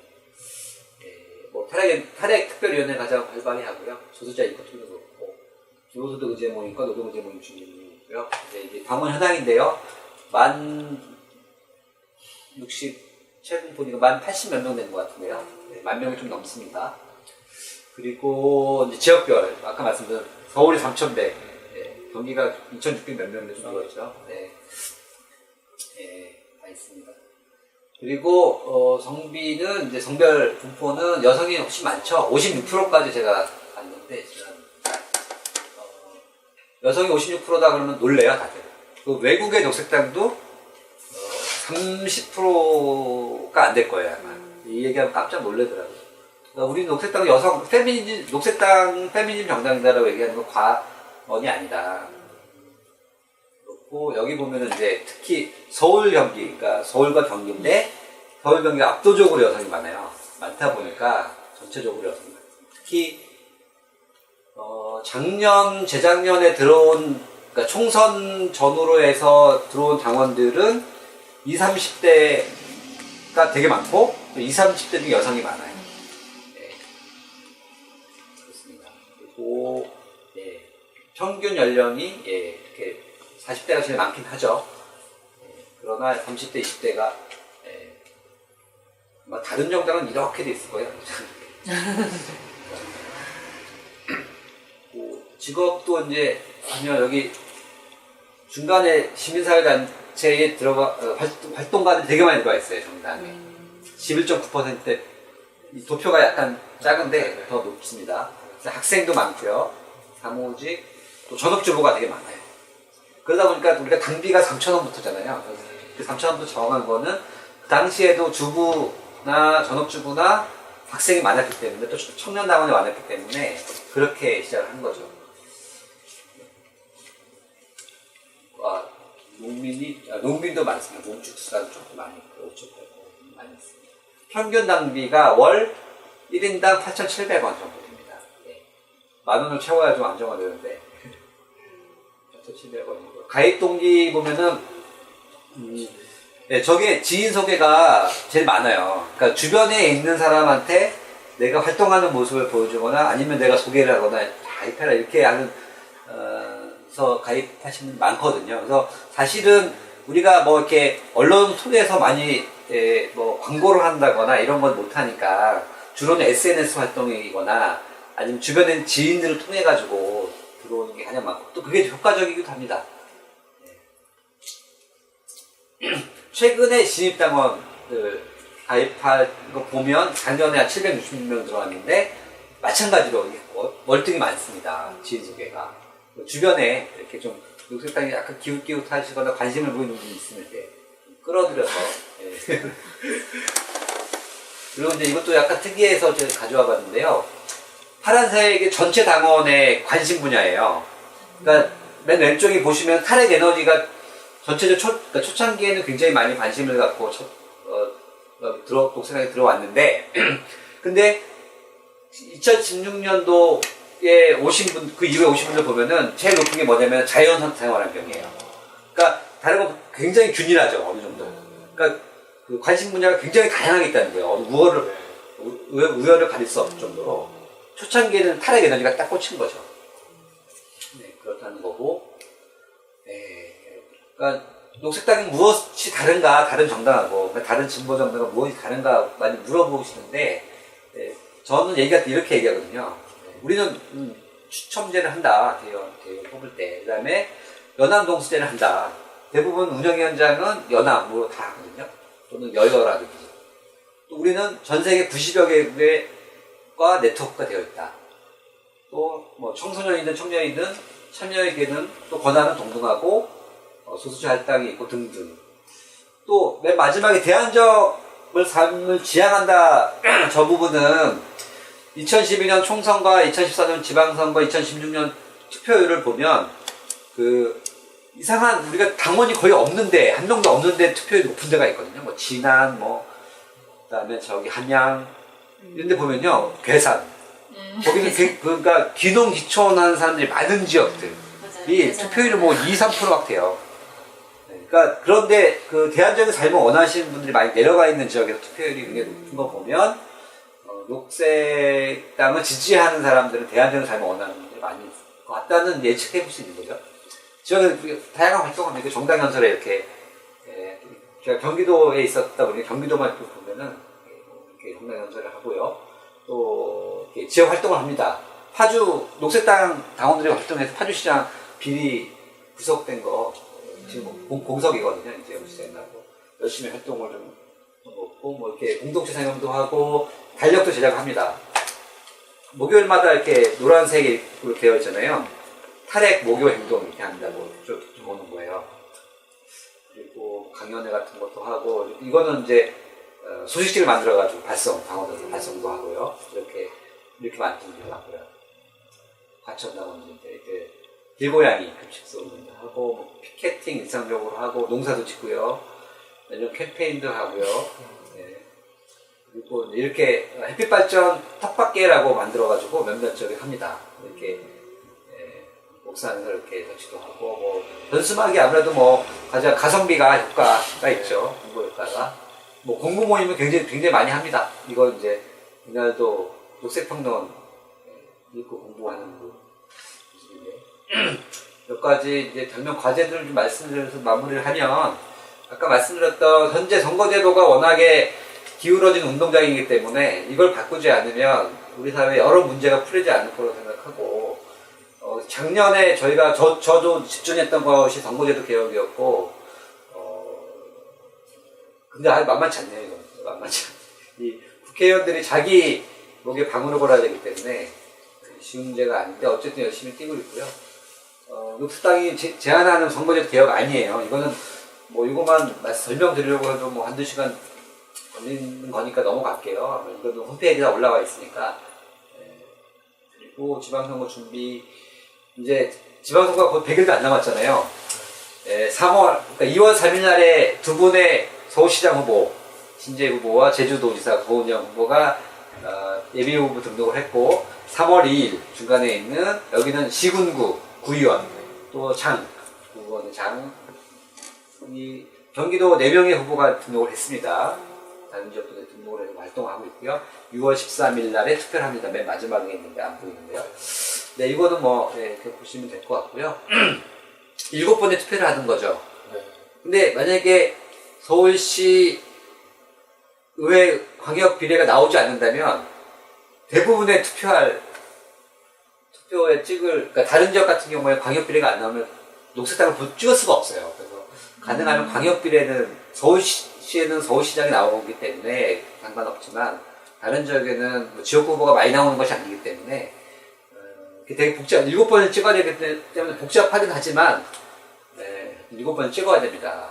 탈핵특별위원회 가장 활발히 하고요. 소수자 인권 통해서 그렇고 기본소득 의제 모임과 노동 의제 모임 중이고요. 이제 방문 현황인데요. 만 60 최근 보니까 만 80몇 명 된 것 같은데요. 네, 만 명이 좀 넘습니다. 그리고 이제 지역별 아까 말씀드린 서울이 3,100, 네, 경기가 2,600 몇 명 되는 거죠. 네, 네, 다 있습니다. 그리고 성비는 이제 성별 분포는 여성이 훨씬 많죠. 56%까지 제가 봤는데 여성이 56%다 그러면 놀래요 다들. 그 외국의 녹색당도 30%가 안 될 거예요 아마. 이 얘기하면 깜짝 놀라더라고요. 그러니까 우리 녹색당 여성 녹색당 페미니즘 정당이다라고 얘기하는 건 과언이 아니다. 그렇고 여기 보면은 이제 특히 서울 경기, 그러니까 서울과 경기인데 서울 경기가 압도적으로 여성이 많아요. 많다 보니까 전체적으로 여성이 많아요. 특히 작년 재작년에 들어온 그러니까 총선 전후로 해서 들어온 당원들은 20, 30대가 되게 많고 또 20, 30대 중에 여성이 많아요. 네. 그렇습니다. 그리고 예. 평균 연령이 예. 이렇게 40대가 제일 많긴 하죠. 예. 그러나 30대, 20대가 예. 아마 다른 정당은 이렇게 돼 있을 거예요. 직업도 이제 아니요 여기 중간에 시민사회단체에 들어가 활동가들이 되게 많이 들어와 있어요 정당에. 11.9% 도표가 약간 작은데 더 높습니다. 학생도 많고요. 사무직 또 전업주부가 되게 많아요. 그러다 보니까 우리가 당비가 3,000원부터잖아요. 그 3,000원부터 정한 거는 그 당시에도 주부나 전업주부나 학생이 많았기 때문에 또 청년당원이 많았기 때문에 그렇게 시작을 한 거죠. 농민도 많습니다. 농축수산도 조금 많이 있고, 많이 있습니다. 평균 당비가 월 1인당 8,700원 정도 됩니다. 네. 만 원을 채워야 좀 안정화되는데, 8,700원이고. 가입 동기 보면은, 네, 저게 지인 소개가 제일 많아요. 그러니까 주변에 있는 사람한테 내가 활동하는 모습을 보여주거나 아니면 내가 소개를 하거나 가입해라 이렇게 하는, 가입하시는 분 많거든요. 그래서 사실은 우리가 뭐 이렇게 언론 속에서 많이 뭐 광고를 한다거나 이런 건 못하니까 주로는 SNS 활동이거나 아니면 주변에 지인들을 통해 가지고 들어오는 게 가장 많고 또 그게 효과적이기도 합니다. 최근에 신입당원들 가입할 거 보면 작년에 766명 들어왔는데 마찬가지로 월등히 많습니다. 지인 소개가. 주변에 이렇게 좀 녹색당이 약간 기웃기웃하시거나 관심을 보이는 분이 있으면 이렇게 끌어들여서 예. 그리고 이제 이것도 약간 특이해서 제가 가져와 봤는데요. 파란색의 전체 당원의 관심 분야예요. 그러니까 맨 왼쪽에 보시면 탈핵 에너지가 전체적 그러니까 초창기에는 굉장히 많이 관심을 갖고 녹색당에 들어왔는데 근데 2016년도에 오신 분, 그 이후에 오신 분들 보면은 제일 높은 게 뭐냐면 자연 생활환경이에요. 그러니까 다른 거 굉장히 균일하죠, 어느 정도. 그러니까 그 관심 분야가 굉장히 다양하게 있다는 거예요. 우열을 가릴 수 없을 정도로. 초창기에는 탈핵 에너지가 딱 꽂힌 거죠. 네, 그렇다는 거고. 네. 그러니까 녹색당이 무엇이 다른가, 다른 정당하고, 다른 진보 정당과 무엇이 다른가 많이 물어보시는데, 네, 저는 이렇게 얘기하거든요. 우리는 추첨제를 한다. 대의원 뽑을 때. 그 다음에 연암동수제를 한다. 대부분 운영위원장은 연암으로 다 하거든요. 또는 여여라든지. 또 우리는 전 세계 90여 개국과 네트워크가 되어 있다. 또 뭐 청소년이든 청년이든 참여에게는 또 권한은 동등하고 소수자 할당이 있고 등등. 또 맨 마지막에 대안적을 삶을 지향한다. 저 부분은 2012년 총선과 2014년 지방선거, 2016년 투표율을 보면 그 이상한 우리가 당원이 거의 없는데 한 명도 없는데 투표율이 높은 데가 있거든요. 뭐 진안, 뭐 그다음에 저기 함양 이런 데 보면요 괴산. 거기는 그러니까 귀농 귀촌하는 사람들이 많은 지역들이 투표율이 뭐 2, 3% 막 돼요. 그러니까 그런데 그 대안적인 삶을 원하시는 분들이 많이 내려가 있는 지역에서 투표율이 굉장히 높은 거 보면 녹색당을 지지하는 사람들은 대안정을 잘 원하는 분들이 많이 있을 것 같다는 예측해 볼 수 있는 거죠. 지역은 다양한 활동을 하면 정당 연설에 이렇게 제가 경기도에 있었다 보니 경기도만 보면은 이렇게 정당 연설을 하고요. 또 이렇게 지역 활동을 합니다. 파주 녹색당 당원들이 활동해서 파주시장 비리 구속된 거 지금 공석이거든요. 이제 연수생하고 열심히 활동을 좀 하고 뭐 이렇게 공동체 상영도 하고 달력도 제작합니다. 목요일마다 이렇게 노란색으로 되어 있잖아요. 탈핵 목요 행동 이렇게 한다고 쭉 오는 거예요. 그리고 강연회 같은 것도 하고 이거는 이제 소식지를 만들어가지고 당원들 발송도 하고요. 이렇게 많은 분들이 많고요. 과천당원들 이렇게 길고양이 급식소도 하고 뭐 피켓팅 일상적으로 하고 농사도 짓고요. 이런 캠페인도 하고요. 네. 그리고 이렇게 햇빛발전 텃밭계라고 만들어가지고 몇몇 저기 합니다. 이렇게 목사님들 이렇게 설치도 하고 뭐 연수막이 아무래도 뭐 가장 가성비가 효과가 있죠. 공부 효과가 뭐 공부 모임은 굉장히 많이 합니다. 이거 이제 이날도 녹색평론 읽고 공부하는 모습인데 몇 가지 이제 당면 과제들을 좀 말씀드려서 마무리를 하면 아까 말씀드렸던 현재 선거제도가 워낙에 기울어진 운동장이기 때문에 이걸 바꾸지 않으면 우리 사회에 여러 문제가 풀리지 않을 거라고 생각하고 작년에 저도 집중했던 것이 선거제도 개혁이었고 근데 만만치 않네요. 이건 만만치 않네요. 이 국회의원들이 자기 목에 방울을 걸어야 되기 때문에 쉬운 문제가 아닌데 어쨌든 열심히 뛰고 있고요. 녹색당이 제안하는 선거제도 개혁 아니에요. 이거는 뭐 이것만 설명드리려고 해도 뭐 한두 시간 걸리는 거니까 넘어갈게요. 이것도 홈페이지에 올라와 있으니까. 그리고 지방선거 준비 이제 지방선거가 거의 100일도 안 남았잖아요. 3월 그러니까 2월 3일 날에 두 분의 서울시장 후보 신재 후보와 제주도지사 고은영 후보가 예비 후보 등록을 했고 3월 2일 중간에 있는 여기는 시군구 구의원 또 구의원의 이 경기도 4명의 후보가 등록을 했습니다. 다른 지역도 등록을 해서 활동하고 있고요. 6월 13일 날에 투표를 합니다. 맨 마지막에 있는데 안 보이는데요. 네, 이거는 뭐 이렇게 보시면 될 것 같고요. 7번의 투표를 하는 거죠. 근데 만약에 서울시 의회 광역 비례가 나오지 않는다면 대부분의 투표에 그러니까 다른 지역 같은 경우에 광역 비례가 안 나오면 녹색당을 찍을 수가 없어요. 그래서 가능하면 광역 비례는 서울시에는 서울시장이 나오기 때문에 상관없지만 다른 지역에는 뭐 지역 후보가 많이 나오는 것이 아니기 때문에 되게 7번을 찍어야 되기 때문에 복잡하긴 하지만 7번을 찍어야 됩니다.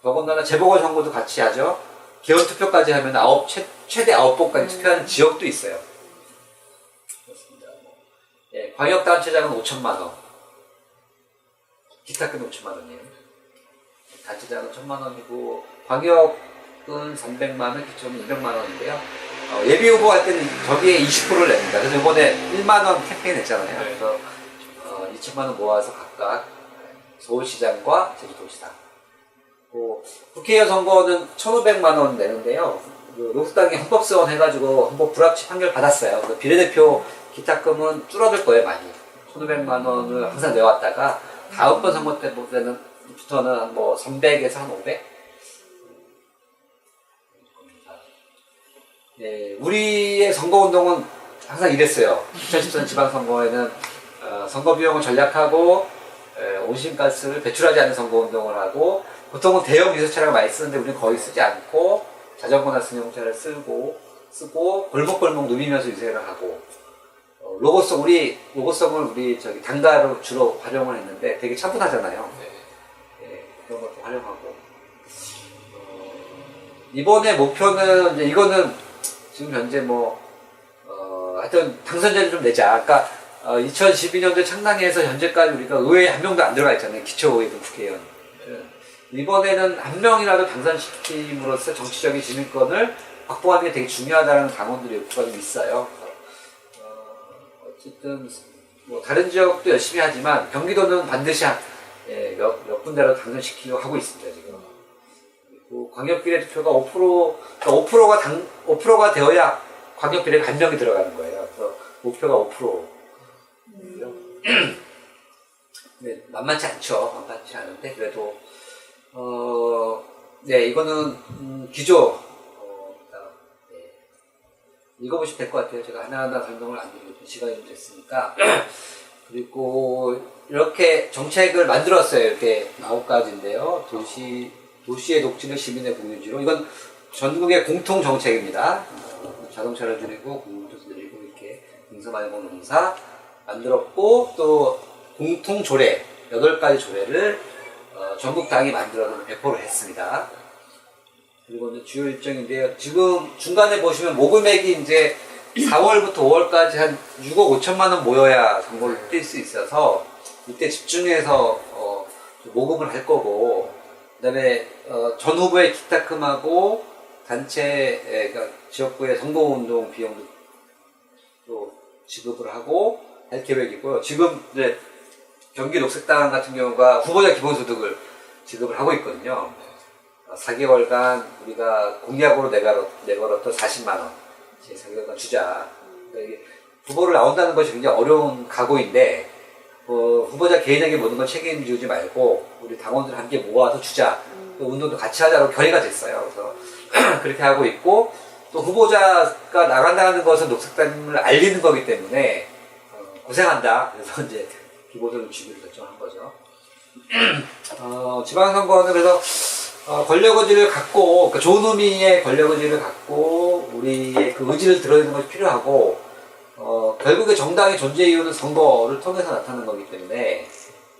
더군다나 재보궐선거도 같이 하죠. 개헌투표까지 하면 최대 9번까지 투표하는 지역도 있어요. 그렇습니다. 광역단체장은 5천만원. 기타금 5천만원이에요. 단체장은 1,000만원이고, 광역은 300만원, 기초는 200만원인데요. 예비 후보 할 때는 저기에 20%를 냅니다. 그래서 이번에 1만원 캠페인 했잖아요. 그래서 2천만원 모아서 각각 서울시장과 제주도지사. 국회의원 선거는 1,500만원 내는데요. 녹색당이 헌법소원 해가지고 헌법 불합치 판결 받았어요. 그래서 비례대표 기타금은 줄어들 거예요, 많이. 1,500만원을 항상 내왔다가 다음번 선거 때부터는 뭐 300에서 한 500? 네, 우리의 선거운동은 항상 이랬어요. 2014년 지방선거에는 선거 비용을 절약하고 온실가스를 배출하지 않는 선거운동을 하고 보통은 대형 유세 차량을 많이 쓰는데 우리는 거의 쓰지 않고 자전거나 승용차를 쓰고 골목골목 누비면서 유세를 하고 로고송을 우리 단가로 주로 활용을 했는데 되게 차분하잖아요. 그런 것도 활용하고 이번에 목표는 이제 이거는 지금 현재 하여튼 당선자를 좀 내자. 아까 2012년도에 창당해서 현재까지 우리가 의회에 한 명도 안 들어가 있잖아요. 기초의원 국회의원. 이번에는 한 명이라도 당선시킴으로써 정치적인 지민권을 확보하는 게 되게 중요하다는 당원들의 욕구가 좀 있어요. 어쨌든 다른 지역도 열심히 하지만 경기도는 반드시 몇 군데로 당선시키려고 하고 있습니다. 지금. 그리고 광역비례 투표가 5%가 되어야 광역비례가 한 명이 들어가는 거예요. 그래서 목표가 5%. 네, 만만치 않죠. 만만치 않은데 그래도 네, 이거는 기조 네, 읽어보시면 될 것 같아요. 제가 하나하나 설명을 안 드리고 시간이 좀 됐으니까. 그리고 이렇게 정책을 만들었어요. 이렇게 9가지인데요. 도시의 녹지를 시민의 공유지로. 이건 전국의 공통 정책입니다. 자동차를 줄이고 공유도시 늘리고 이렇게 공사말고 농사 만들었고, 또 공통 조례 8가지 조례를 전국 당이 만들어서 배포를 했습니다. 그리고 이제 주요 일정인데요. 지금 중간에 보시면 모금액이 이제 4월부터 5월까지 한 6억 5천만 원 모여야 선거를 뛸 수 있어서 이때 집중해서 모금을 할 거고, 그다음에 전 후보의 기타금하고 단체 그러니까 지역구의 선거운동 비용도 또 지급을 하고 할 계획이고요. 지금 이제 경기 녹색당 같은 경우가 후보자 기본소득을 지급을 하고 있거든요. 4개월간 우리가 공약으로 내걸었던 40만 원, 4개월간 주자. 그러니까 이게 후보를 나온다는 것이 굉장히 어려운 각오인데, 후보자 개인에게 모든 걸 책임지지 말고 우리 당원들 함께 모아서 주자. 또 운동도 같이 하자고 결의가 됐어요. 그래서 그렇게 하고 있고, 또 후보자가 나간다는 것은 녹색당을 알리는 거기 때문에 고생한다. 그래서 이제 기본적으로 주기로 결정한 거죠. 지방선거는 그래서 권력 의지를 갖고, 그러니까 좋은 의미의 권력 의지를 갖고 우리의 그 의지를 드러내는 것이 필요하고, 결국에 정당의 존재 이유는 선거를 통해서 나타나는 거기 때문에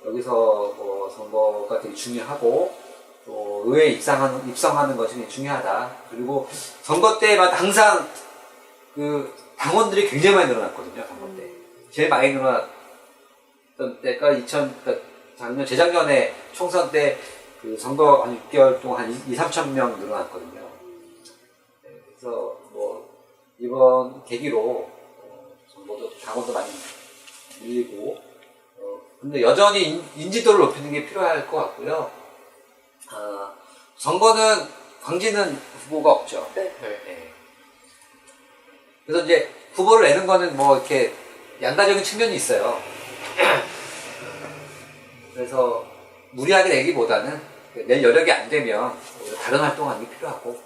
여기서 선거가 되게 중요하고, 또 의회에 입성하는 것이 굉장히 중요하다. 그리고 선거 때마다 항상 그 당원들이 굉장히 많이 늘어났거든요. 선거 때 제일 많이 늘어났던 때가 작년 재작년에 총선 때 그 선거 한 6개월 동안 한 2~3천 명 늘어났거든요. 그래서 이번 계기로 선거도 당원도 많이 밀리고, 근데 여전히 인지도를 높이는 게 필요할 것 같고요. 선거는 광지는 후보가 없죠. 네. 네. 그래서 이제 후보를 내는 거는 이렇게 양가적인 측면이 있어요. 그래서 무리하게 내기보다는 내 여력이 안 되면 다른 활동하는 게 필요하고,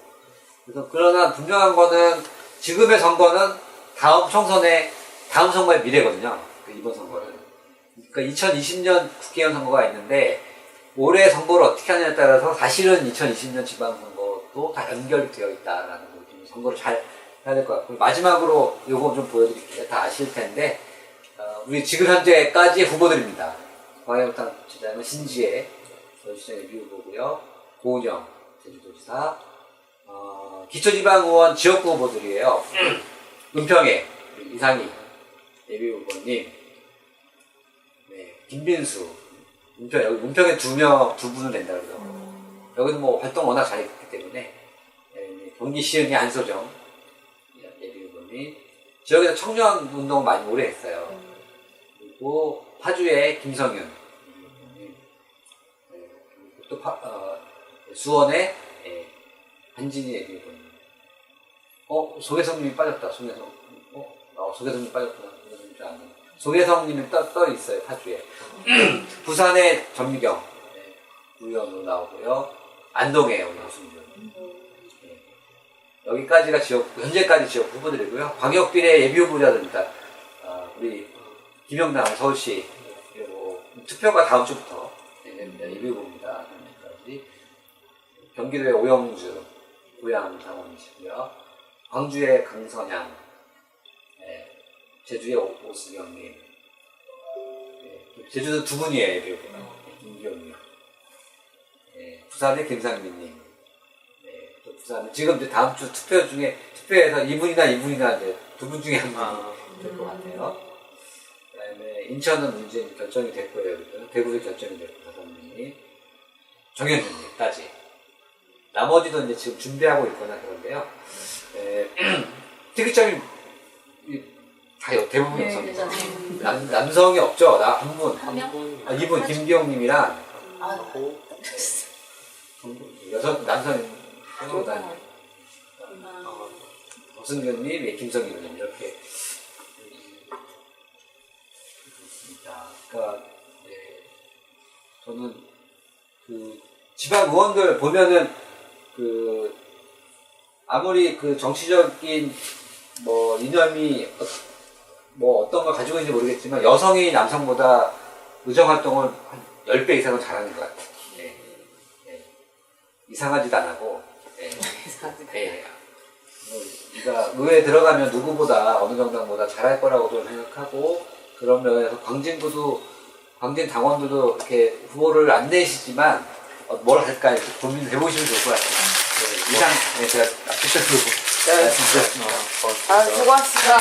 그래서 그러나 분명한 거는 지금의 선거는 다음 선거의 미래거든요. 이번 선거는. 그러니까 2020년 국회의원 선거가 있는데 올해 선거를 어떻게 하느냐에 따라서 사실은 2020년 지방선거도 다 연결되어 있다라는 거, 선거를 잘 해야 될 것 같고, 마지막으로 요거 좀 보여드릴게요. 다 아실 텐데, 우리 지금 현재까지 후보들입니다. 광역당 지자는 신지혜 서울시장의 미후보고요. 고은영 제주도지사, 기초지방의원 지역구 후보들이에요. 은평의 이상희 예비후보님, 네, 김빈수, 은평에 두 분을 낸다 그러더라고요. 여기는 활동 워낙 잘했기 때문에, 경기 시흥의 안소정 예비후보님, 지역에서 청년 운동 많이 오래 했어요. 그리고 파주의 김성윤 예비후보님, 또 수원의 한진희 예비후보님. 소개성님이 빠졌다. 소개성님 빠졌구나. 소개성님이 떠 있어요, 파주에. 부산의 전미경 의원으로 나오고요. 안동의 오승준. 여기까지가 현재까지 지역 후보들이고요. 광역비례 예비 후보자들입니다. 우리 김영남 서울시, 그리고 투표가 다음 주부터 예비 후보입니다. 현재까지. 경기도의 오영주 고양 당원이시고요. 광주의 강선양, 제주의 오수경님, 제주도 두 분이에요, 예비 후보가. 김기영님, 부산의 김상민님, 또 부산은 지금 이제 다음 주 투표에서 이분이나 이제 두 분 중에 한 분이 될 것 같아요. 그다음에 인천은 이제 결정이 됐고요. 대구도 결정이 됐고 5분이, 정현준님까지. 나머지도 이제 지금 준비하고 있거나 그런데요. 특이점이 다 대부분 여성입니다. 남성이 없죠. 나 한 분. 이분 김기영님이랑 남성이 허승근님, 김성기 의원님 이렇게 있습니다. 그러니까 저는 그 지방 의원들 보면은 그 아무리 그 정치적인 뭐 이념이 뭐 어떤 걸 가지고 있는지 모르겠지만 여성이 남성보다 의정 활동을 한 10배 이상은 잘하는 것 같아요. 이상하지도 안 하고. 그러니까 의회에 들어가면 누구보다 어느 정당보다 잘할 거라고 저는 생각하고 그런 면에서 광진 당원들도 이렇게 후보를 안 내시지만 뭘 할까 이렇게 고민을 해보시면 좋을 것 같아요. 이상 제가 앞에서 말씀드렸습니다. 수고하셨습니다.